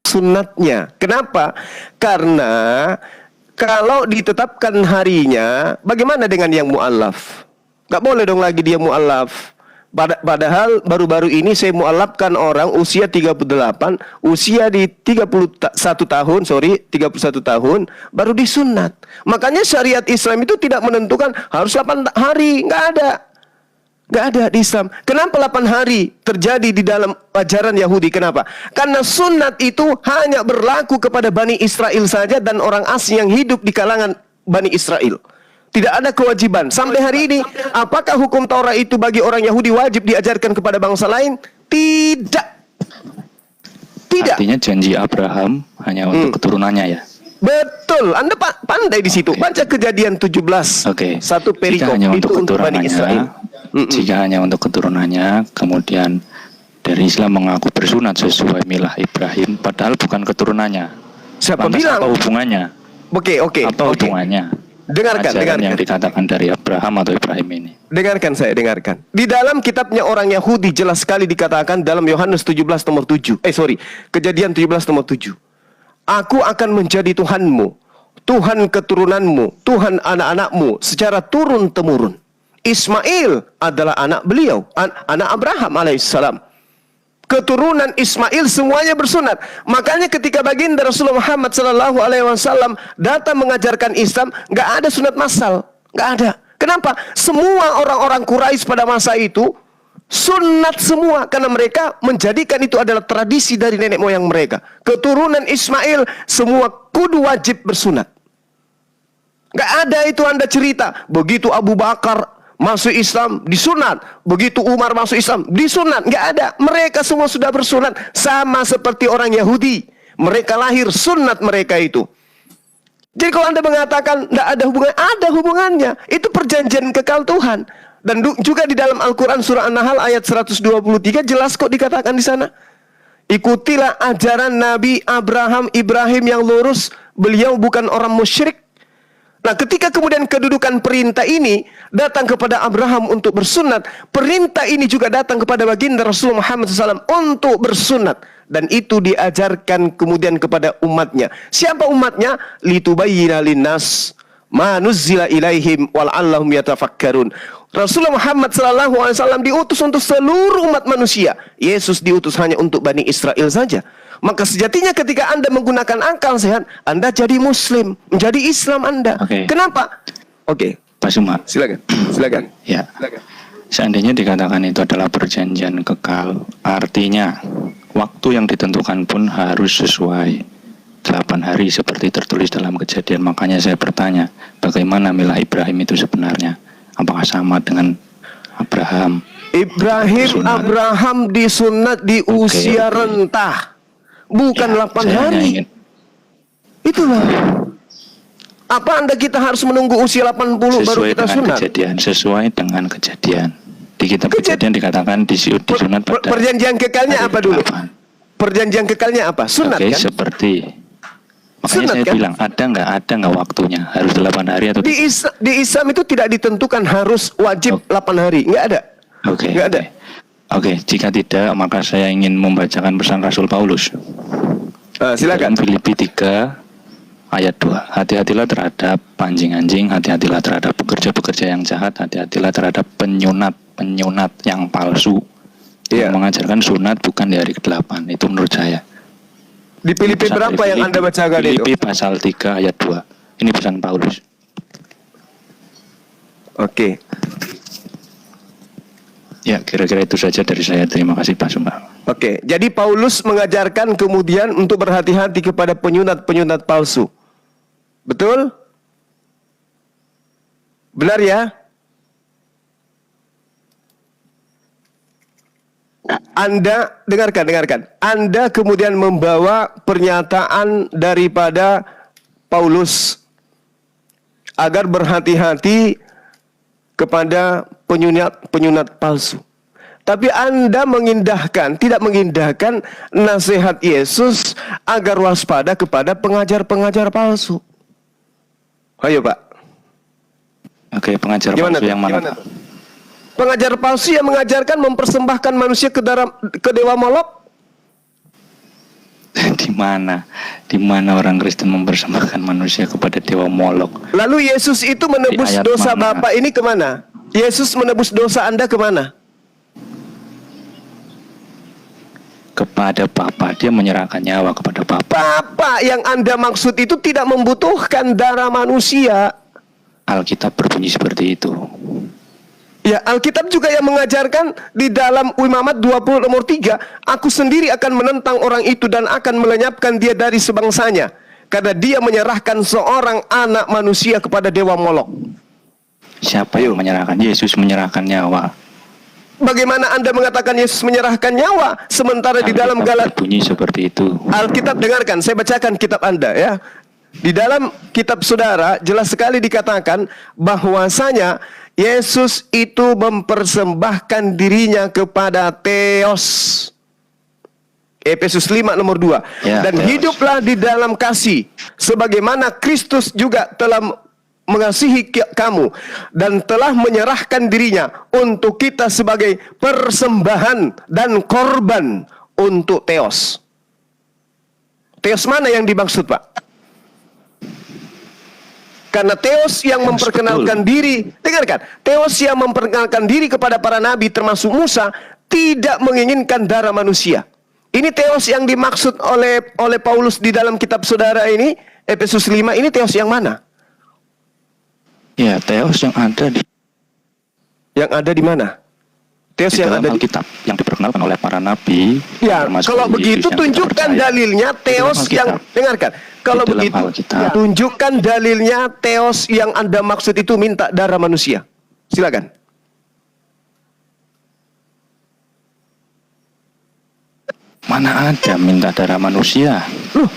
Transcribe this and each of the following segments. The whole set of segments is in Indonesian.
sunatnya. Kenapa? Karena kalau ditetapkan harinya, bagaimana dengan yang mu'allaf? Gak boleh dong lagi dia mu'allaf. Padahal baru-baru ini saya mu'allafkan orang usia 38, usia di 31 tahun, baru disunat. Makanya syariat Islam itu tidak menentukan harus 8 hari, nggak ada. Nggak ada di Islam. Kenapa 8 hari terjadi di dalam ajaran Yahudi? Kenapa? Karena sunat itu hanya berlaku kepada Bani Israel saja dan orang asing yang hidup di kalangan Bani Israel. Tidak ada kewajiban. Sampai hari ini, apakah hukum Taurat itu bagi orang Yahudi wajib diajarkan kepada bangsa lain? Tidak. Tidak. Artinya janji Abraham hanya untuk keturunannya ya? Betul. Anda pandai di situ. Baca Kejadian 17. Satu perikop hanya itu untuk Bani Israel. Jika hanya untuk keturunannya, kemudian dari Islam mengaku bersunat sesuai milah Ibrahim, padahal bukan keturunannya. Siapa lantas bilang? Apa hubungannya? Apa hubungannya? Dengarkan. Yang dikatakan dari Abraham atau Ibrahim ini. Dengarkan. Di dalam kitabnya orang Yahudi jelas sekali dikatakan dalam Yohanes 17 nomor 7. Kejadian 17 nomor 7. Aku akan menjadi Tuhanmu, Tuhan keturunanmu, Tuhan anak-anakmu secara turun-temurun. Ismail adalah anak beliau, anak Abraham alaihissalam. Keturunan Ismail semuanya bersunat. Makanya ketika baginda Rasulullah Muhammad sallallahu alaihi wasallam datang mengajarkan Islam, nggak ada sunat massal, nggak ada. Kenapa? Semua orang-orang Quraisy pada masa itu sunat semua karena mereka menjadikan itu adalah tradisi dari nenek moyang mereka. Keturunan Ismail semua kudu wajib bersunat. Nggak ada itu Anda cerita begitu Abu Bakar masuk Islam disunat, begitu Umar masuk Islam disunat, nggak ada. Mereka semua sudah bersunat sama seperti orang Yahudi. Mereka lahir sunat mereka itu. Jadi kalau Anda mengatakan nggak ada hubungan, ada hubungannya. Itu perjanjian kekal Tuhan. Dan juga di dalam Al-Quran surah An-Nahl ayat 123 jelas kok dikatakan di sana. Ikutilah ajaran Nabi Ibrahim yang lurus. Beliau bukan orang musyrik. Nah, ketika kemudian kedudukan perintah ini datang kepada Abraham untuk bersunat, perintah ini juga datang kepada baginda Rasulullah Muhammad SAW untuk bersunat. Dan itu diajarkan kemudian kepada umatnya. Siapa umatnya? Litubayyina linnas ma nuzzila ilaihim wal'allahum yatafakkarun. Rasulullah Muhammad SAW diutus untuk seluruh umat manusia. Yesus diutus hanya untuk Bani Israel saja. Maka sejatinya ketika Anda menggunakan akal sehat, Anda jadi Muslim, menjadi Islam Anda. Kenapa? Pak Suma, silakan. Ya. Seandainya dikatakan itu adalah perjanjian kekal, artinya waktu yang ditentukan pun harus sesuai 8 hari seperti tertulis dalam Kejadian. Makanya saya bertanya, bagaimana milah Ibrahim itu sebenarnya? Apakah sama dengan Abraham? Abraham disunat di usia rentah. Bukan 8 hari. Itulah. Apa kita harus menunggu usia 80 baru kita sunat? Sesuai dengan Kejadian. Di kitab Kejadian dikatakan disunat pada perjanjian kekalnya apa dulu? Perjanjian kekalnya apa? Sunat kan? Seperti makanya saya bilang ada nggak waktunya? Harus 8 hari atau di Islam itu tidak ditentukan harus wajib 8 hari. Nggak ada. Nggak ada. Jika tidak, maka saya ingin membacakan pesan Rasul Paulus. Silakan. Filipi 3 ayat 2. Hati-hatilah terhadap pancing-anjing, hati-hatilah terhadap pekerja-pekerja yang jahat, hati-hatilah terhadap penyunat yang palsu. Yang mengajarkan sunat bukan di hari ke-8. Itu menurut saya. Di Filipi berapa yang Anda bacakan itu? Filipi pasal 3 ayat 2. Ini pesan Paulus. Ya, kira-kira itu saja dari saya. Terima kasih Pak Sumba. Jadi Paulus mengajarkan kemudian untuk berhati-hati kepada penyunat-penyunat palsu. Betul? Benar ya? Anda, dengarkan. Anda kemudian membawa pernyataan daripada Paulus agar berhati-hati kepada penyunat palsu. Tapi Anda tidak mengindahkan nasihat Yesus agar waspada kepada pengajar-pengajar palsu. Ayo Pak. Pengajar palsu yang mana? Pengajar palsu yang mengajarkan mempersembahkan manusia ke dewa Molok. Di mana orang Kristen mempersembahkan manusia kepada dewa Molok? Lalu Yesus itu menebus Di ayat dosa mana? Bapak ini kemana? Yesus menebus dosa Anda kemana? Kepada Bapa, dia menyerahkan nyawa kepada Bapa. Bapak yang Anda maksud itu tidak membutuhkan darah manusia. Alkitab berbunyi seperti itu. Ya, Alkitab juga yang mengajarkan di dalam Imamat 20 nomor 3, aku sendiri akan menentang orang itu dan akan melenyapkan dia dari sebangsanya, karena dia menyerahkan seorang anak manusia kepada dewa Molok. Siapa yang menyerahkan? Yesus menyerahkan nyawa. Bagaimana Anda mengatakan Yesus menyerahkan nyawa, sementara di dalam Alkitab berbunyi seperti itu. Alkitab, dengarkan, saya bacakan kitab Anda ya. Di dalam kitab saudara jelas sekali dikatakan bahwasanya Yesus itu mempersembahkan dirinya kepada Theos. Efesus 5 nomor 2. Ya, dan Theos. hiduplah di dalam kasih sebagaimana Kristus juga telah mengasihi kamu dan telah menyerahkan dirinya untuk kita sebagai persembahan dan korban untuk Theos. Theos mana yang dimaksud, Pak? Karena Theos yang memperkenalkan diri, dengarkan, Theos yang memperkenalkan diri kepada para nabi termasuk Musa tidak menginginkan darah manusia. Ini Theos yang dimaksud oleh Paulus di dalam kitab saudara ini, Efesus 5, ini Theos yang mana? Ya, Theos yang ada di mana? Theos di yang dalam ada di Alkitab yang diperkenalkan oleh para nabi. Ya, termasuk kalau Yesus begitu yang kita tunjukkan percaya. dalilnya Theos Alkitab. yang, dengarkan, kalau Di dalam begitu Alkitab. tunjukkan dalilnya Theos yang Anda maksud itu minta darah manusia. Silakan. Mana ada minta darah manusia? Loh,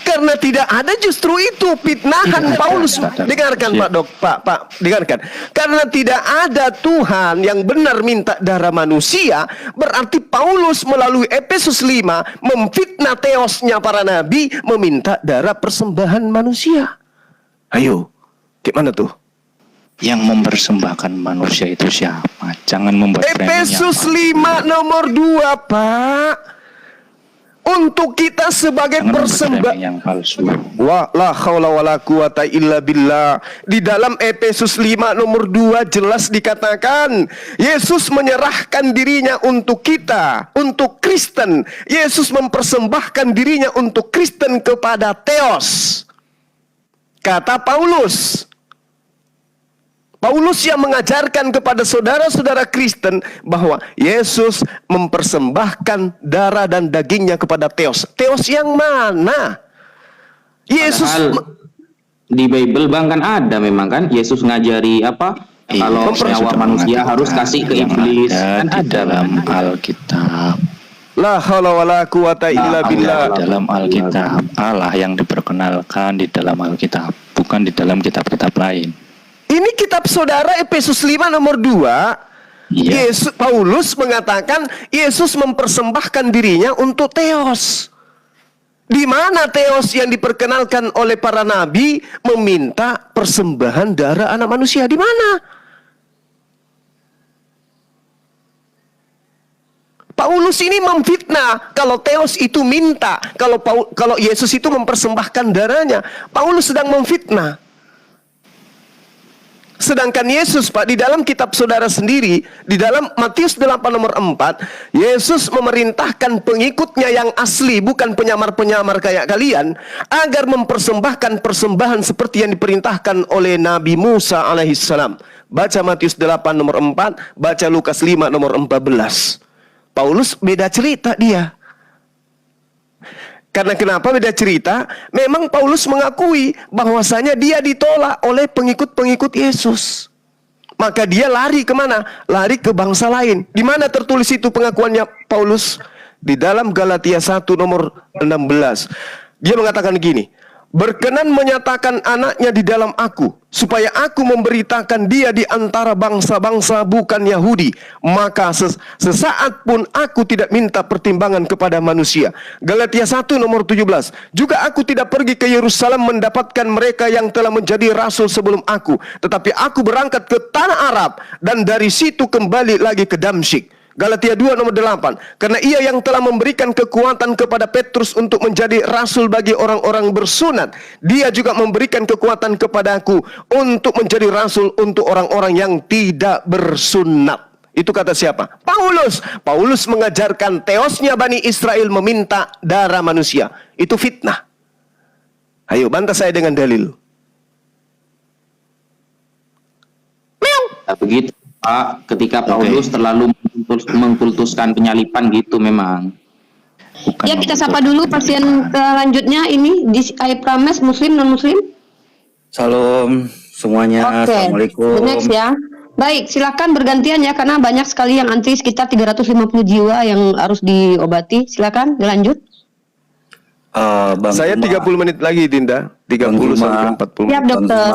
karena tidak ada justru itu fitnahan Tidak ada Paulus. darah Dengarkan manusia. Pak Dok, Pak, dengarkan. Karena tidak ada Tuhan yang benar minta darah manusia, berarti Paulus melalui Efesus 5 memfitnah Theosnya para nabi meminta darah persembahan manusia. Ayo, gimana tuh? Yang mempersembahkan manusia itu siapa? Jangan membuat framing yang Efesus palsu. 5 nomor 2, Pak. Untuk kita sebagai Jangan membuat framing persembahan. yang palsu. Wa la haula wala quwata illa billah. Di dalam Efesus 5 nomor 2 jelas dikatakan Yesus menyerahkan dirinya untuk kita, untuk Kristen. Yesus mempersembahkan dirinya untuk Kristen kepada Theos. Kata Paulus. Paulus yang mengajarkan kepada saudara-saudara Kristen bahwa Yesus mempersembahkan darah dan dagingnya kepada Theos. Theos yang mana? Yesus Padahal di Bible Bang kan ada memang kan Yesus ngajari apa Iya, kalau saya nyawa sudah manusia mengatakan harus kasih ke yang iblis ada kan di ada dalam Alkitab. La haula wala quwata illa La billah. Di dalam Alkitab, Allah yang diperkenalkan di dalam Alkitab, bukan di dalam kitab-kitab lain. Ini kitab saudara Efesus 5 nomor 2. Iya. Paulus mengatakan Yesus mempersembahkan dirinya untuk Theos. Di mana Theos yang diperkenalkan oleh para nabi meminta persembahan darah anak manusia? Di mana? Paulus ini memfitnah kalau Theos itu minta, kalau Yesus itu mempersembahkan darahnya. Paulus sedang memfitnah. Sedangkan Yesus, Pak, di dalam kitab saudara sendiri, di dalam Matius 8 nomor 4, Yesus memerintahkan pengikutnya yang asli, bukan penyamar-penyamar kayak kalian, agar mempersembahkan persembahan seperti yang diperintahkan oleh Nabi Musa alaihissalam. Baca Matius 8 nomor 4, baca Lukas 5 nomor 14. Paulus beda cerita dia. Karena kenapa beda cerita? Memang Paulus mengakui bahwasanya dia ditolak oleh pengikut-pengikut Yesus. Maka dia lari kemana? Lari ke bangsa lain. Di mana tertulis itu pengakuannya Paulus? Di dalam Galatia 1 nomor 16. Dia mengatakan gini, berkenan menyatakan anaknya di dalam aku, supaya aku memberitakan dia di antara bangsa-bangsa bukan Yahudi. Maka sesaat pun aku tidak minta pertimbangan kepada manusia. Galatia 1 nomor 17. Juga aku tidak pergi ke Yerusalem mendapatkan mereka yang telah menjadi rasul sebelum aku, tetapi aku berangkat ke tanah Arab dan dari situ kembali lagi ke Damsyik. Galatia 2 nomor 8. Karena ia yang telah memberikan kekuatan kepada Petrus untuk menjadi rasul bagi orang-orang bersunat, dia juga memberikan kekuatan kepadaku untuk menjadi rasul untuk orang-orang yang tidak bersunat. Itu kata siapa? Paulus. Paulus mengajarkan teosnya Bani Israel meminta darah manusia. Itu fitnah. Ayo bantah saya dengan dalil. Begitu Pak, ketika Paulus terlalu mengkultuskan penyalipan gitu memang. Bukan Ya, kita sapa dulu pasien selanjutnya ini di iPrames, muslim non muslim. Salam semuanya. Oke. Assalamualaikum. The next ya. Baik, silakan bergantian ya karena banyak sekali yang antri, sekitar 350 jiwa yang harus diobati. Silakan dilanjut. Bang Saya Zuma, 30 menit lagi, Dinda. 30 Bang sampai Zuma. 40 Siap, menit. dokter.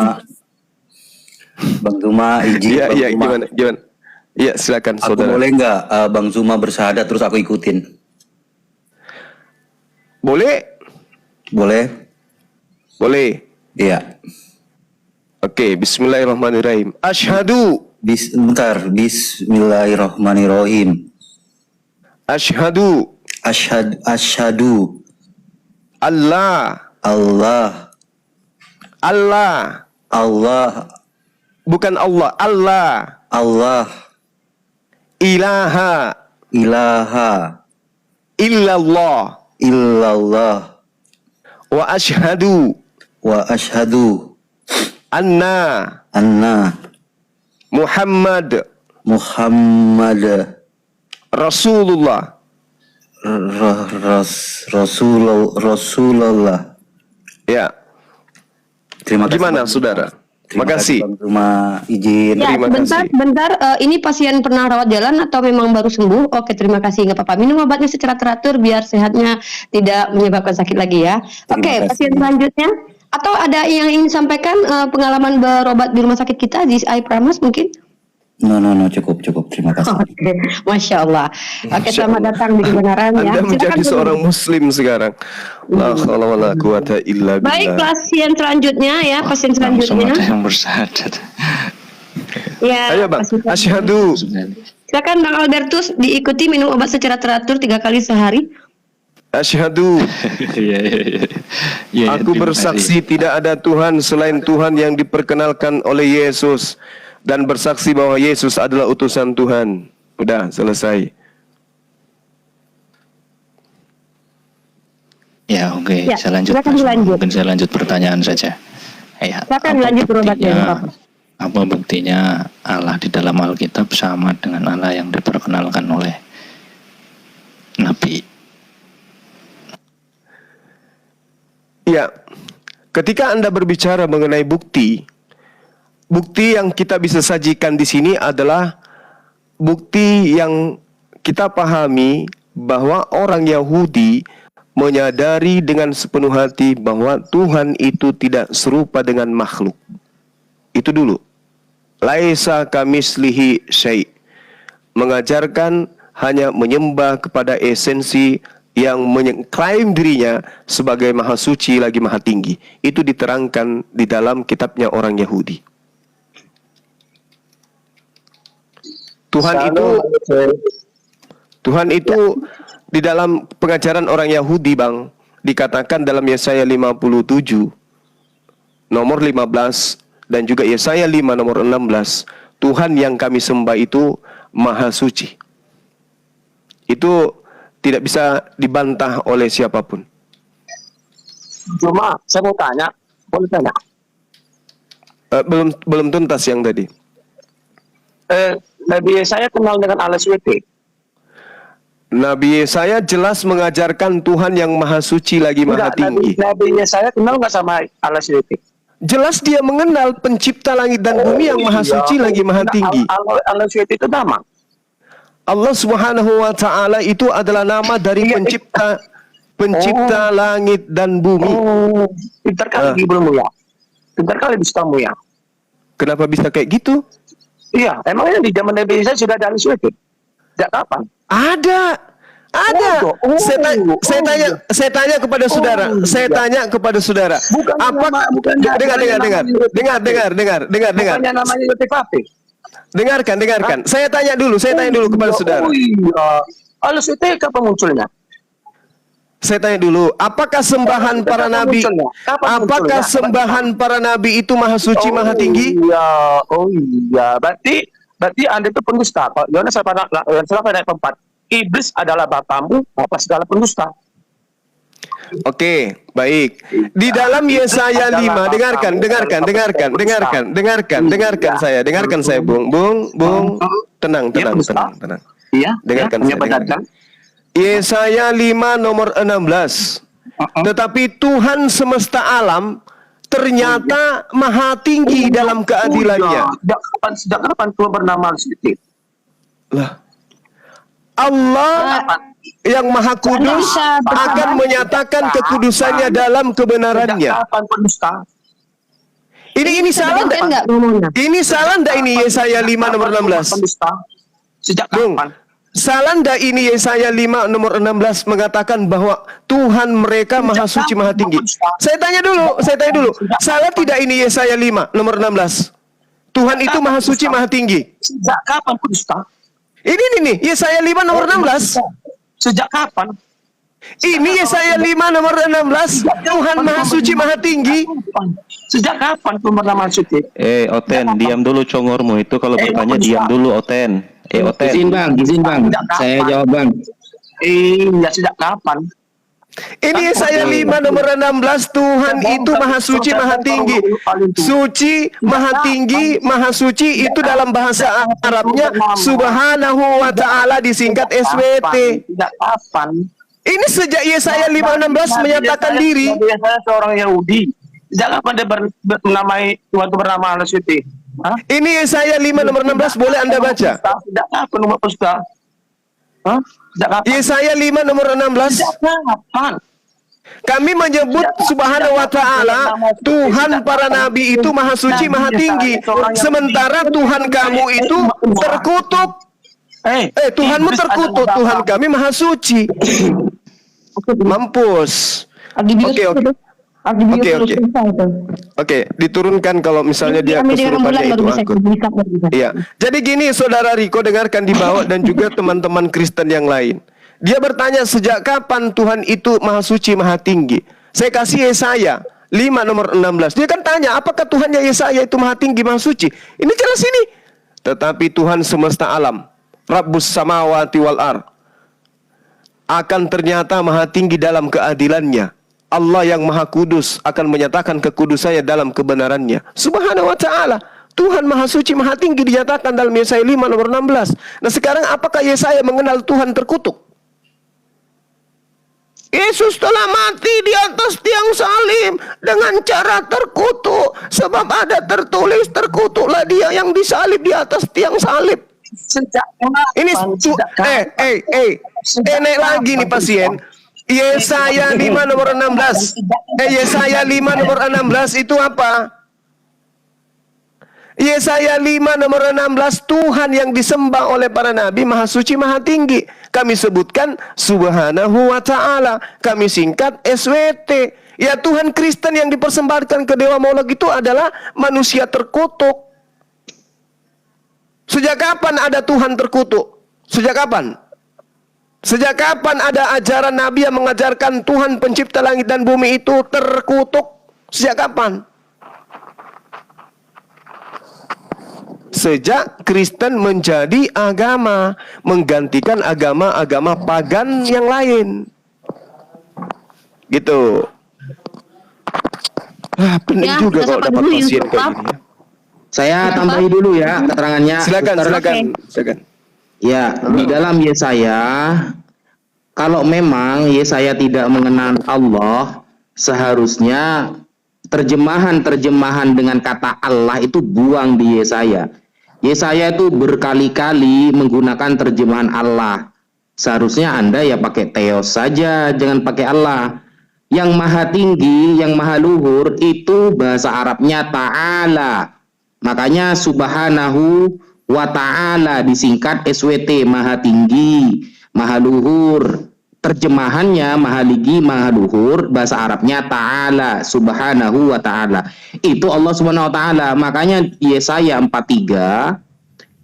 Bang Zuma izin. Iya, Bang iya, Zuma. gimana? Iya, silakan Aku saudara. boleh nggak Bang Zuma bersyahadat terus aku ikutin? Boleh? Boleh? Boleh. Iya. Oke, bismillahirrahmanirrahim. Asyhadu, Bentar. Bismillahirrahmanirrahim. asyhadu Asyhadu Allah, Allah bukan Allah, Allah ilaha ilaha illallah illallah wa asyhadu wa asyhadu anna anna Muhammad Muhammad Rasulullah. Rasulullah. Ya, Terima kasih. gimana Bang. saudara? Terima Makasih. kasih Bang Zuma izin. Ya, Terima sebentar, kasih. bentar. Ini pasien pernah rawat jalan atau memang baru sembuh? Oke, terima kasih. Nggak apa-apa. Minum obatnya secara teratur biar sehatnya tidak menyebabkan sakit lagi ya. Terima Oke, kasih. pasien selanjutnya. Atau ada yang ingin sampaikan pengalaman berobat di rumah sakit kita di iPrames mungkin? No, cukup. Terima kasih. Oke, Masya Allah. Oke, Masya selamat Allah. datang di kebenaran ya. Anda menjadi Silakan, seorang muslim sekarang. La haula wala quwata illa Baik, billah. pasien selanjutnya ya, pasien Langsung selanjutnya. ada yang bersyahadat. Ya, Ayo Bang, pasien selanjutnya. asyhadu. Silakan Bang Albertus diikuti minum obat secara teratur 3 kali sehari. Asyhadu Iya. Iya, aku terima bersaksi kasih. tidak ada Tuhan selain Tuhan yang diperkenalkan oleh Yesus, dan bersaksi bahwa Yesus adalah utusan Tuhan. Udah selesai. Ya, oke. Ya, Saya lanjut. silakan Mas. dilanjut. Mungkin saya lanjut pertanyaan saja. Ya, Silakan apa lanjut berobatnya, buktinya- Bapak. Apa buktinya Allah di dalam Alkitab sama dengan Allah yang diperkenalkan oleh Nabi? Ya, ketika Anda berbicara mengenai bukti yang kita bisa sajikan di sini adalah bukti yang kita pahami bahwa orang Yahudi menyadari dengan sepenuh hati bahwa Tuhan itu tidak serupa dengan makhluk. Itu dulu. Laisa kamislihi syai'. Mengajarkan hanya menyembah kepada esensi yang mengklaim dirinya sebagai maha suci lagi maha tinggi. Itu diterangkan di dalam kitabnya orang Yahudi. Tuhan itu di dalam pengajaran orang Yahudi, Bang, dikatakan dalam Yesaya 57 nomor 15 dan juga Yesaya 5 nomor 16, Tuhan yang kami sembah itu maha suci. Itu tidak bisa dibantah oleh siapapun. Cuma saya mau tanya, boleh tanya? Belum tuntas yang tadi. Nabi saya kenal dengan LSWT. Nabi Yesaya jelas mengajarkan Tuhan yang maha suci lagi maha tinggi. Nabi saya kenal nggak sama LSWT? Jelas dia mengenal pencipta langit dan bumi yang maha suci lagi maha tinggi. LSWT itu nama. Allah Subhanahu wa taala itu adalah nama dari pencipta langit dan bumi. Oh, pintar kali belum ya? Pintar kali bisa kamu ya? Kenapa bisa kayak gitu? Iya, emangnya di zaman Nabi saya sudah ada LSWT? Sejak kapan? Ada. Saya tanya kepada saudara. Saya tanya kepada saudara. Bukan Apa? nama- bukan Dengar. namanya Dengar. Bukannya namanya Yotifate. Dengarkan. Saya tanya dulu kepada saudara. Oh iya. Al-Suti kapan munculnya? Saya tanya dulu, apakah sembahan para nabi? Apakah sembahan para nabi itu maha suci, maha tinggi? Oh iya. Berarti Anda itu pendusta. Kalau Yohanes ayat 4. Iblis adalah bapamu, bapak segala pendusta. Oke, baik. Di dalam Yesaya 5, dengarkan saya, Bung, tenang. Iya. Dengarkan saya, dengarkan. Yesaya 5 nomor 16. Tetapi Tuhan semesta alam ternyata maha tinggi dalam keadilannya. Sejak kapan Tuhan bernama Al-Suti? Lah, Allah yang maha kudus akan menyatakan kekudusannya dalam kebenarannya. Sejak kapan pendusta? Ini salah enggak? Ini salah enggak ini Yesaya 5 nomor 16? Pendusta. Sejak Bung, kapan? salah enggak ini Yesaya 5 nomor 16 mengatakan bahwa Tuhan mereka maha suci, maha tinggi? Saya tanya dulu. Salah tidak ini Yesaya 5 nomor 16? Tuhan itu maha suci, maha tinggi. Sejak kapan pendusta? Ini nih, Yesaya 5 nomor 16. Sejak kapan? Ini Yesaya 5 nomor 16. Tuhan maha suci, maha tinggi. Sejak kapan Tuhan bernama Al-Suti? Oten, diam dulu congormu itu kalau bertanya diam dulu Oten. Oten. Izin bang, saya jawab bang. Iya, sejak kapan? Ini Yesaya 5 nomor 16. Tuhan itu maha suci, maha tinggi. Suci, maha tinggi, maha suci itu dalam bahasa Arabnya Subhanahu wa ta'ala disingkat SWT. Sejak kapan? Ini sejak Yesaya 5:16 menyatakan diri. Saya seorang Yahudi. Sejak kapan dia menamai Tuhan itu bernama Al-Suti? Ini Yesaya 5 nomor 16, boleh Anda baca? Sejak kapan umat pendusta? Sejak kapan? Yesaya 5 nomor 16. Sejak kapan? Kami menyebut Subhanahu wa ta'ala Tuhan para nabi itu maha suci, maha tinggi. Sementara Tuhan kamu itu terkutuk. Tuhanmu terkutuk, Tuhan kami maha suci. Mampus. Oke, diturunkan kalau misalnya dia kesurupannya itu akut. Iya. Jadi gini saudara Riko, dengarkan di bawah dan juga teman-teman Kristen yang lain. Dia bertanya sejak kapan Tuhan itu maha suci, maha tinggi. Saya kasih Yesaya 5 nomor 16. Dia kan tanya, apakah Tuhannya Yesaya itu maha tinggi, maha suci? Ini jelas ini. Tetapi Tuhan semesta alam, Rabbus samawati wal ar, akan ternyata maha tinggi dalam keadilannya. Allah yang maha kudus akan menyatakan kekudusannya dalam kebenarannya. Subhanahu wa ta'ala, Tuhan maha suci, maha tinggi dinyatakan dalam Yesaya 5 nomor 16. Nah sekarang apakah Yesaya mengenal Tuhan terkutuk? Yesus telah mati di atas tiang salib dengan cara terkutuk. Sebab ada tertulis, terkutuklah dia yang disalib di atas tiang salib. Ini naik lagi nih pasien. Yesaya 5 nomor 16. Yesaya 5 nomor 16 itu apa? Yesaya 5 nomor 16, Tuhan yang disembah oleh para nabi maha suci, maha tinggi. Kami sebutkan Subhanahu wa ta'ala, kami singkat SWT. Ya, Tuhan Kristen yang dipersembahkan ke Dewa Molok itu adalah manusia terkutuk. Sejak kapan ada Tuhan terkutuk? Sejak kapan? Sejak kapan ada ajaran Nabi yang mengajarkan Tuhan pencipta langit dan bumi itu terkutuk? Sejak kapan? Sejak Kristen menjadi agama, menggantikan agama-agama pagan yang lain. Gitu. Pening juga kalau dapat pasien kayak gini. Saya tambahi dulu ya keterangannya. Silakan. Ya, di dalam Yesaya, kalau memang Yesaya tidak mengenal Allah, seharusnya terjemahan-terjemahan dengan kata Allah itu buang di Yesaya. Yesaya itu berkali-kali menggunakan terjemahan Allah. Seharusnya Anda ya pakai Theos saja, jangan pakai Allah. Yang maha tinggi, yang maha luhur itu bahasa Arabnya Ta'ala. Makanya Subhanahu wa ta'ala disingkat SWT, maha tinggi, maha luhur. Terjemahannya maha tinggi, maha luhur, bahasa Arabnya ta'ala, subhanahu wa ta'ala. Itu Allah subhanahu wa ta'ala. Makanya Yesaya 43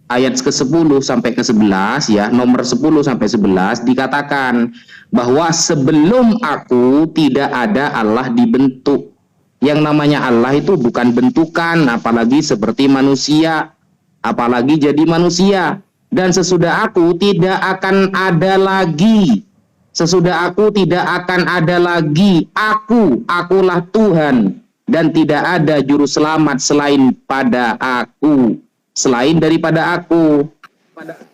ayat ke-10 sampai ke-11 ya, nomor 10 sampai 11 dikatakan bahwa sebelum aku tidak ada Allah dibentuk. Yang namanya Allah itu bukan bentukan, apalagi seperti manusia, apalagi jadi manusia. Dan sesudah aku tidak akan ada lagi. Sesudah aku tidak akan ada lagi. Akulah Tuhan. Dan tidak ada juru selamat selain pada aku. Selain daripada aku.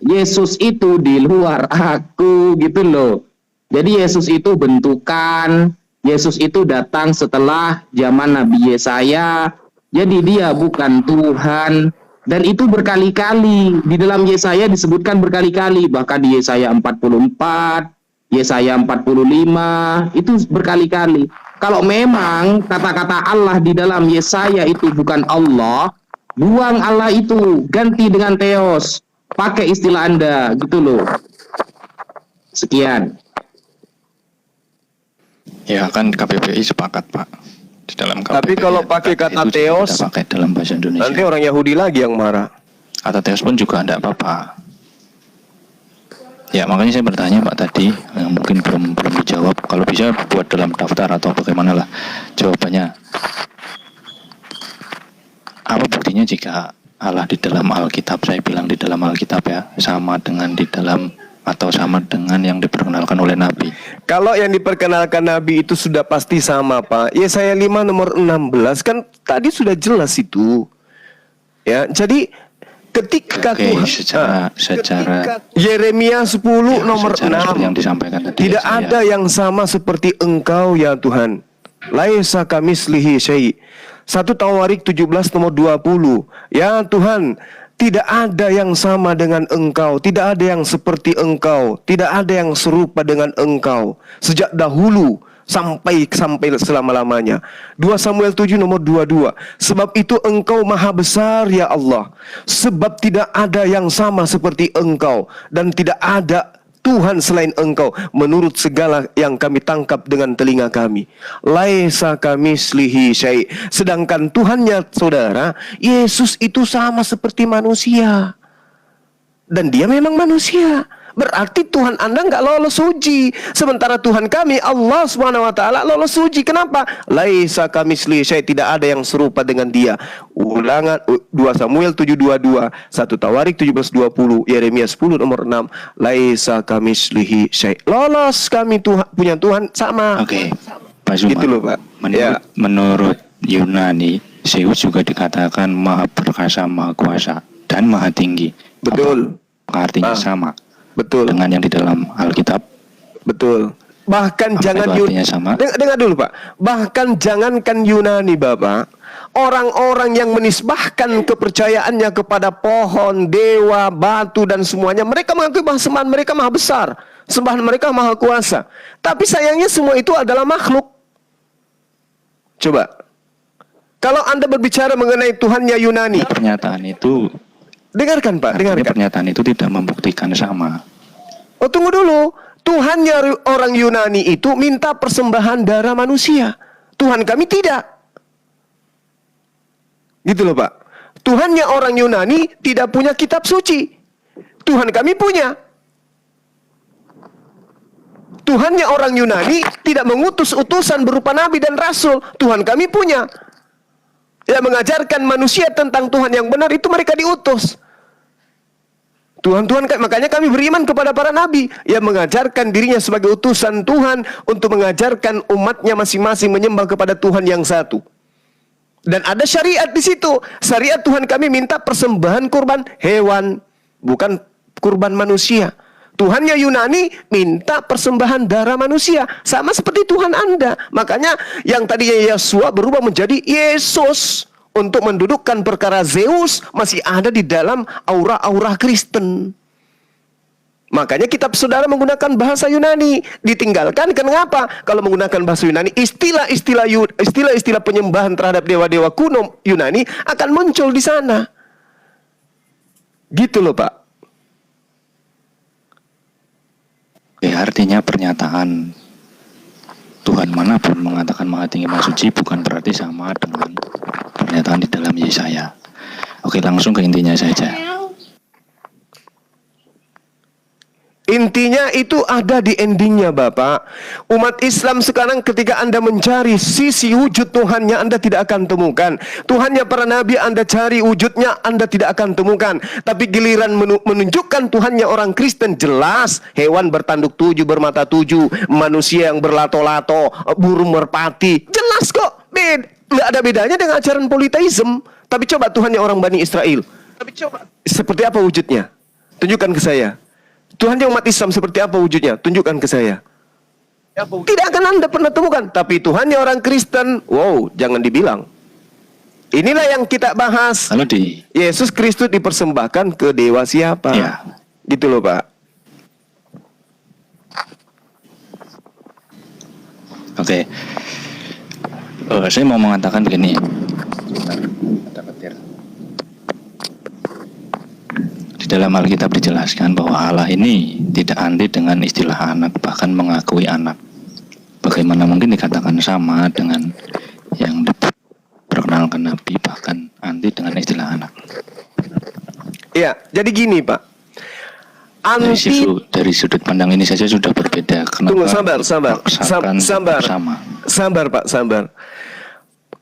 Yesus itu di luar aku, gitu loh. Jadi Yesus itu bentukan. Yesus itu datang setelah zaman Nabi Yesaya. Jadi dia bukan Tuhan. Dan itu berkali-kali. Di dalam Yesaya disebutkan berkali-kali. Bahkan di Yesaya 44, Yesaya 45, itu berkali-kali. Kalau memang kata-kata Allah di dalam Yesaya itu bukan Allah, buang Allah itu, ganti dengan Theos. Pakai istilah Anda, gitu loh. Sekian. Ya kan KBBI sepakat Pak. Di dalam KBBI. Tapi kalau pakai kata itu Theos, kita pakai dalam bahasa Indonesia. nanti orang Yahudi lagi yang marah. Kata Theos pun juga tidak apa-apa. Ya makanya saya bertanya Pak tadi, yang mungkin belum dijawab. Kalau bisa buat dalam daftar atau bagaimana lah jawabannya. Apa buktinya jika Allah di dalam Alkitab, saya bilang di dalam Alkitab ya, sama dengan di dalam atau sama dengan yang diperkenalkan oleh Nabi? Kalau yang diperkenalkan Nabi itu sudah pasti sama Pak. Yesaya 5 nomor 16 kan tadi sudah jelas itu. Ya, jadi ketika Oke, Tuhan secara Yeremia 10 ya, nomor secara 6 seperti yang disampaikan tadi, tidak saya- ada yang sama seperti Engkau ya Tuhan. Laisa kamislihi syai'. 1 Tawarik 17 nomor 20. Ya Tuhan, tidak ada yang sama dengan Engkau, tidak ada yang seperti Engkau, tidak ada yang serupa dengan Engkau sejak dahulu sampai selama-lamanya. 2 Samuel 7 nomor 22. Sebab itu Engkau maha besar ya Allah, sebab tidak ada yang sama seperti Engkau dan tidak ada Tuhan selain Engkau menurut segala yang kami tangkap dengan telinga kami. Laisa kamislihi syai'. Sedangkan Tuhannya saudara, Yesus itu sama seperti manusia. Dan dia memang manusia. Berarti Tuhan Anda nggak lolos uji. Sementara Tuhan kami, Allah SWT lolos uji. Kenapa? Laisa kamislihi syai'. Tidak ada yang serupa dengan dia. Ulangan 2 Samuel 7:22, 1 Tawarik 17:20, Yeremia 10 nomor 6. Laisa kamislihi syai'. Lolos kami Tuhan, punya Tuhan sama. Oke, Pak Zuma. Gitu loh, Pak. Menurut Yunani, Zeus juga dikatakan maha perkasa, maha kuasa, dan maha tinggi. Betul. Apa artinya sama Betul. dengan yang di dalam Alkitab? Betul. Bahkan Apa jangan itu artinya sama? Dengar dulu Pak. Bahkan jangankan Yunani Bapak, orang-orang yang menisbahkan kepercayaannya kepada pohon, dewa, batu dan semuanya, mereka mengakui bahwa sembahan mereka maha besar, sembahan mereka maha kuasa. Tapi sayangnya semua itu adalah makhluk. Coba. Kalau Anda berbicara mengenai Tuhannya Yunani, Pernyataan itu, dengarkan Pak, artinya dengarkan. pernyataan itu tidak membuktikan sama. Oh tunggu dulu. Tuhannya orang Yunani itu minta persembahan darah manusia. Tuhan kami tidak. Gitu loh Pak. Tuhannya orang Yunani tidak punya kitab suci. Tuhan kami punya. Tuhannya orang Yunani tidak mengutus utusan berupa nabi dan rasul. Tuhan kami punya. Yang mengajarkan manusia tentang Tuhan yang benar itu mereka diutus. Tuhan, makanya kami beriman kepada para nabi yang mengajarkan dirinya sebagai utusan Tuhan untuk mengajarkan umatnya masing-masing menyembah kepada Tuhan yang satu. Dan ada syariat di situ. Syariat Tuhan kami minta persembahan kurban hewan, bukan kurban manusia. Tuhannya Yunani minta persembahan darah manusia, sama seperti Tuhan Anda. Makanya yang tadinya Yesua berubah menjadi Yesus. Untuk mendudukkan perkara Zeus masih ada di dalam aura-aura Kristen. Makanya kitab saudara menggunakan bahasa Yunani. Ditinggalkan kenapa? Kalau menggunakan bahasa Yunani, istilah-istilah penyembahan terhadap dewa-dewa kuno Yunani akan muncul di sana. Gitu loh Pak. Oke, artinya pernyataan Tuhan manapun mengatakan maha tinggi maha suci bukan berarti sama dengan pernyataan di dalam Yesaya. Oke, langsung ke intinya saja. Intinya itu ada di endingnya, Bapak. Umat Islam sekarang ketika Anda mencari sisi wujud Tuhannya, Anda tidak akan temukan. Tuhannya para nabi Anda cari wujudnya, Anda tidak akan temukan. Tapi giliran menunjukkan Tuhannya orang Kristen, jelas. Hewan bertanduk 7, bermata 7, manusia yang berlato-lato, burung merpati. Jelas kok. Nggak ada bedanya dengan ajaran politeisme. Tapi coba Tuhannya orang Bani Israel. Tapi coba seperti apa wujudnya? Tunjukkan ke saya. Tuhan yang umat Islam seperti apa wujudnya? Tunjukkan ke saya. Tidak akan Anda pernah temukan. Tapi Tuhan yang orang Kristen, wow, jangan dibilang. Inilah yang kita bahas. Lalu Yesus Kristus dipersembahkan ke dewa siapa? Ya. Gitu loh, Pak. Oke. Saya mau mengatakan begini. Di dalam Alkitab dijelaskan bahwa Allah ini tidak anti dengan istilah anak, bahkan mengakui anak. Bagaimana mungkin dikatakan sama dengan yang diperkenalkan Nabi, bahkan anti dengan istilah anak? Iya, jadi gini, Pak. Dari sudut pandang ini saja sudah berbeda. Kenapa? Tunggu, sabar. Sama. Sabar, Pak, sabar.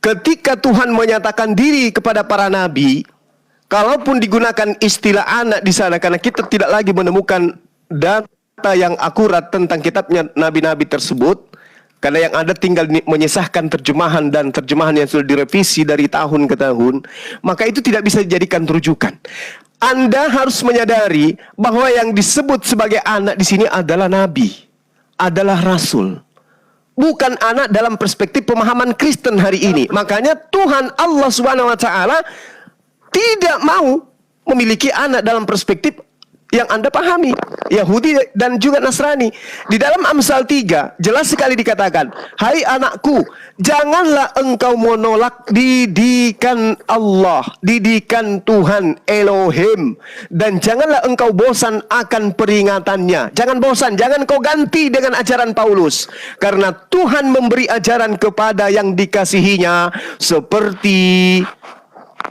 Ketika Tuhan menyatakan diri kepada para nabi, kalaupun digunakan istilah anak di sana, karena kita tidak lagi menemukan data yang akurat tentang kitabnya nabi-nabi tersebut, karena yang ada tinggal menyisahkan terjemahan dan terjemahan yang sudah direvisi dari tahun ke tahun, maka itu tidak bisa dijadikan rujukan. Anda harus menyadari bahwa yang disebut sebagai anak di sini adalah nabi, adalah rasul. Bukan anak dalam perspektif pemahaman Kristen hari ini. Makanya Tuhan Allah Subhanahu wa taala tidak mau memiliki anak dalam perspektif yang Anda pahami, Yahudi dan juga Nasrani. Di dalam Amsal 3 jelas sekali dikatakan, "Hai anakku, janganlah engkau menolak didikan Allah, didikan Tuhan Elohim, dan janganlah engkau bosan akan peringatannya." Jangan bosan, jangan kau ganti dengan ajaran Paulus, karena Tuhan memberi ajaran kepada yang dikasihinya seperti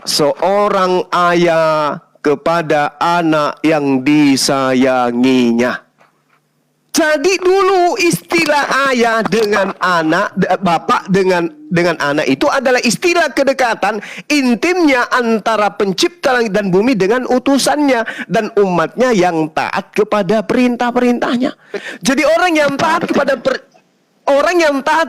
seorang ayah kepada anak yang disayanginya. Jadi dulu istilah ayah dengan anak, bapak dengan anak itu adalah istilah kedekatan intimnya antara pencipta langit dan bumi dengan utusannya dan umatnya yang taat kepada perintah-perintahnya. Jadi orang yang taat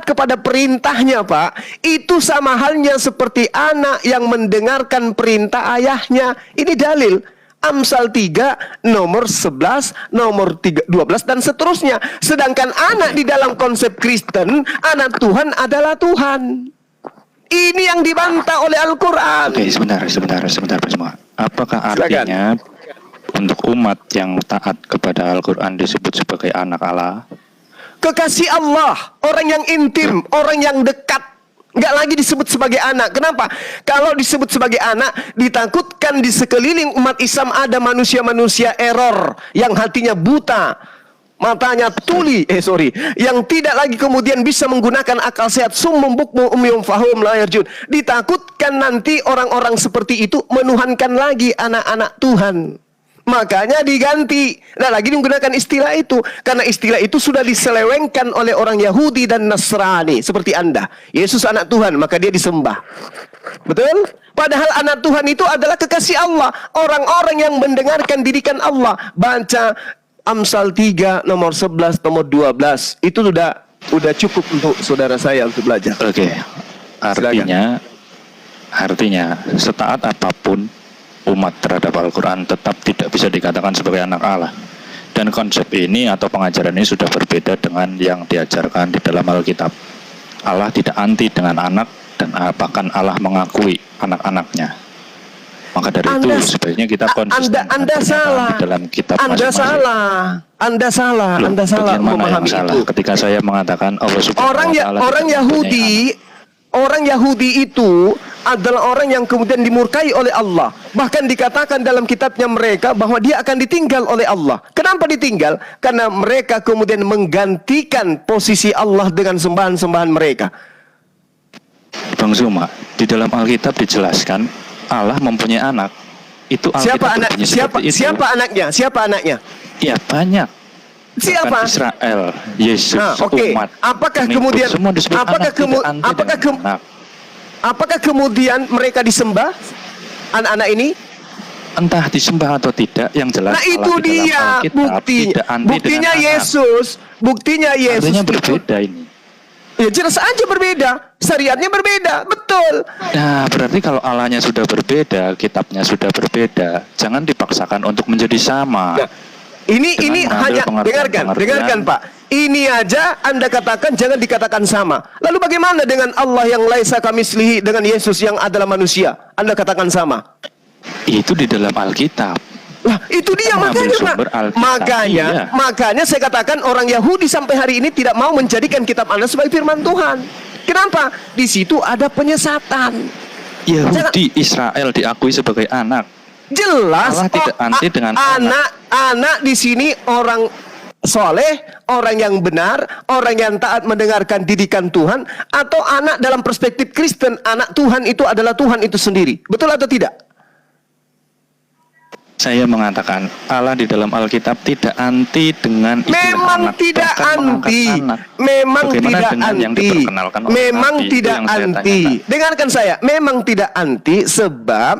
kepada perintahnya, Pak, itu sama halnya seperti anak yang mendengarkan perintah ayahnya. Ini dalil. Amsal 3, nomor 11, nomor 12, dan seterusnya. Sedangkan anak di dalam konsep Kristen, anak Tuhan adalah Tuhan. Ini yang dibantah oleh Al-Quran. Oke, sebentar Pak semua. Apakah artinya untuk umat yang taat kepada Al-Quran disebut sebagai anak Allah? Kekasih Allah, orang yang intim, orang yang dekat, nggak lagi disebut sebagai anak. Kenapa? Kalau disebut sebagai anak, ditakutkan di sekeliling umat Islam ada manusia-manusia error yang hatinya buta, matanya tuli, yang tidak lagi kemudian bisa menggunakan akal sehat. Summum bukmu umyum fahum la yarjun. Ditakutkan nanti orang-orang seperti itu menuhankan lagi anak-anak Tuhan. Makanya diganti. Nah, lagi menggunakan istilah itu. Karena istilah itu sudah diselewengkan oleh orang Yahudi dan Nasrani. Seperti Anda. Yesus anak Tuhan, maka dia disembah. Betul? Padahal anak Tuhan itu adalah kekasih Allah. Orang-orang yang mendengarkan didikan Allah. Baca Amsal 3, nomor 11, nomor 12. Itu sudah cukup untuk saudara saya untuk belajar. Oke. Artinya setaat apapun umat terhadap Al-Quran tetap tidak bisa dikatakan sebagai anak Allah. Dan konsep ini atau pengajaran ini sudah berbeda dengan yang diajarkan di dalam Alkitab. Allah tidak anti dengan anak, dan bahkan Allah mengakui anak-anaknya. Maka dari itu sebaiknya kita konsisten. Anda salah. Di dalam kitab Anda salah memahami itu. Ketika saya mengatakan Allah Subhanahu wa Ta'ala orang Yahudi itu adalah orang yang kemudian dimurkai oleh Allah. Bahkan dikatakan dalam kitabnya mereka bahwa dia akan ditinggal oleh Allah. Kenapa ditinggal? Karena mereka kemudian menggantikan posisi Allah dengan sembahan-sembahan mereka. Bang Zuma, di dalam Alkitab dijelaskan Allah mempunyai anak. Itu Alkitab Siapa anaknya? Ya banyak. Siapa? Bahkan Israel, Yesus, Nah, oke. umat, Apakah pengikut, kemudian semua disebut apakah anak, tidak kemu- anti apakah dengan kem- anak. apakah kemudian mereka disembah anak-anak ini? Entah disembah atau tidak, yang jelas Nah, Allah itu di dalam dia Alkitab buktinya. tidak anti Buktinya dengan anak. Buktinya Yesus Artinya itu berbeda ini. ya jelas aja berbeda. Syariatnya berbeda, betul. Nah, berarti kalau Allahnya sudah berbeda, kitabnya sudah berbeda, jangan dipaksakan untuk menjadi sama. Nah, ini Dengan mengambil hanya pengertian-pengertian. dengarkan Pak. Ini aja Anda katakan jangan dikatakan sama. Lalu bagaimana dengan Allah yang laisa kamislihi, dengan Yesus yang adalah manusia? Anda katakan sama. Itu di dalam Alkitab. Lah, itu dia Kita mengambil makanya Pak. sumber Alkitab, Makanya, iya. makanya saya katakan orang Yahudi sampai hari ini tidak mau menjadikan kitab Anda sebagai firman Tuhan. Kenapa? Di situ ada penyesatan. Yahudi Israel diakui sebagai anak. Jelas Allah tidak anti dengan anak di sini orang soleh, orang yang benar, orang yang taat mendengarkan didikan Tuhan, atau anak dalam perspektif Kristen, anak Tuhan itu adalah Tuhan itu sendiri. Betul atau tidak? Saya mengatakan Allah di dalam Alkitab tidak anti dengan istilah Memang anak, tidak bahkan mengangkat anti. anak. Memang Bagaimana tidak dengan yang anti. diperkenalkan oleh Memang Nabi? Itu tidak yang saya anti. tanyakan. Dengarkan saya, memang tidak anti sebab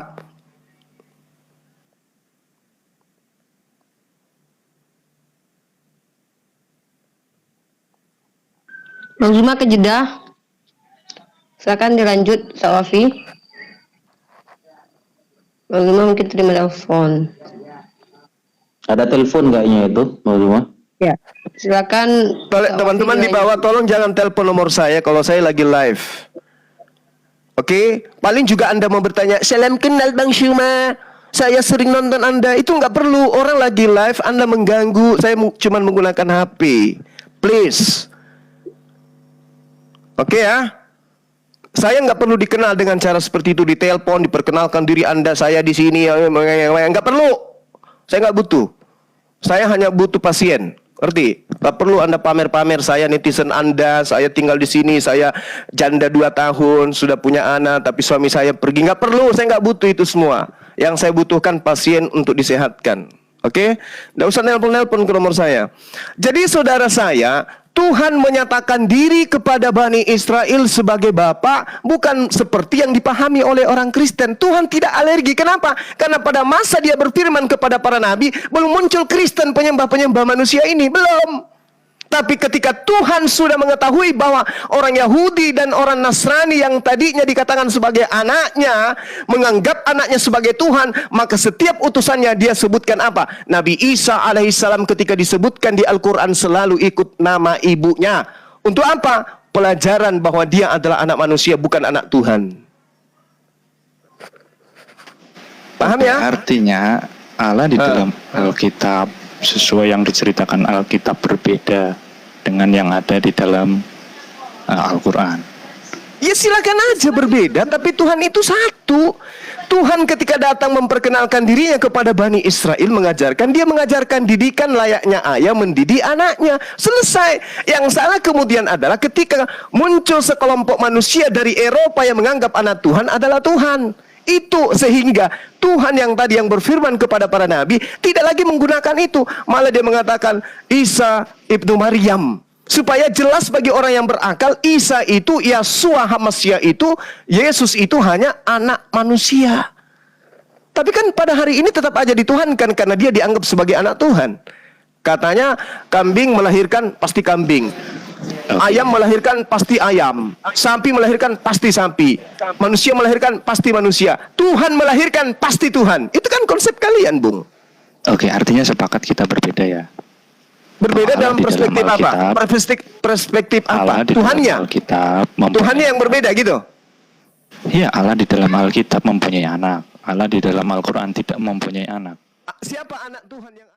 Bang Zuma ke Jeddah. Silakan dilanjut, Sawafi. Bang Zuma mungkin terima telepon. Ada telepon kayaknya itu, Bang Zuma? Ya. Silakan teman-teman di Sawafi bawah tolong jangan telepon nomor saya kalau saya lagi live. Oke, paling juga Anda mau bertanya, salam kenal Bang Zuma. Saya sering nonton Anda. Itu nggak perlu. Orang lagi live, Anda mengganggu. Saya cuma menggunakan HP. Please. Oke ya. Saya nggak perlu dikenal dengan cara seperti itu, ditelepon, diperkenalkan diri Anda, saya di sini, nggak perlu. Saya nggak butuh. Saya hanya butuh pasien. Ngerti? Nggak perlu Anda pamer-pamer saya netizen Anda, saya tinggal di sini, saya janda 2 tahun, sudah punya anak, tapi suami saya pergi. Nggak perlu, saya nggak butuh itu semua. Yang saya butuhkan pasien untuk disehatkan. Oke? Nggak usah nelpon-nelpon ke nomor saya. Jadi saudara saya, Tuhan menyatakan diri kepada Bani Israel sebagai Bapa, bukan seperti yang dipahami oleh orang Kristen. Tuhan tidak alergi. Kenapa? Karena pada masa dia berfirman kepada para nabi, belum muncul Kristen penyembah-penyembah manusia ini. Belum. Tapi ketika Tuhan sudah mengetahui bahwa orang Yahudi dan orang Nasrani yang tadinya dikatakan sebagai anaknya, menganggap anaknya sebagai Tuhan, maka setiap utusannya dia sebutkan apa? Nabi Isa alaihissalam ketika disebutkan di Al-Quran selalu ikut nama ibunya. Untuk apa? Pelajaran bahwa dia adalah anak manusia, bukan anak Tuhan. Paham ya? Artinya Allah di dalam Alkitab sesuai yang diceritakan Alkitab berbeda dengan yang ada di dalam Al-Quran. Ya silakan aja berbeda, tapi Tuhan itu satu. Tuhan ketika datang memperkenalkan dirinya kepada Bani Israel, dia mengajarkan didikan layaknya ayah mendidik anaknya. Selesai. Yang salah kemudian adalah ketika muncul sekelompok manusia dari Eropa yang menganggap anak Tuhan adalah Tuhan. Itu sehingga Tuhan yang tadi yang berfirman kepada para nabi tidak lagi menggunakan itu, malah dia mengatakan Isa ibnu Maryam, supaya jelas bagi orang yang berakal, Isa itu, Yeshua HaMasyiah itu, Yesus itu hanya anak manusia. Tapi kan pada hari ini tetap aja dituhankan karena dia dianggap sebagai anak Tuhan. Katanya kambing melahirkan pasti kambing, ayam melahirkan pasti ayam, sapi melahirkan pasti sapi, manusia melahirkan pasti manusia, Tuhan melahirkan pasti Tuhan. Itu kan konsep kalian, Bung. Oke, artinya sepakat kita berbeda ya. Berbeda Allah dalam di perspektif dalam apa? Alkitab. Perspektif Allah apa? di Tuhannya. dalam Alkitab Tuhannya yang berbeda gitu. Ya, Allah di dalam Alkitab mempunyai anak. Allah di dalam Al-Quran tidak mempunyai anak. Siapa anak Tuhan yang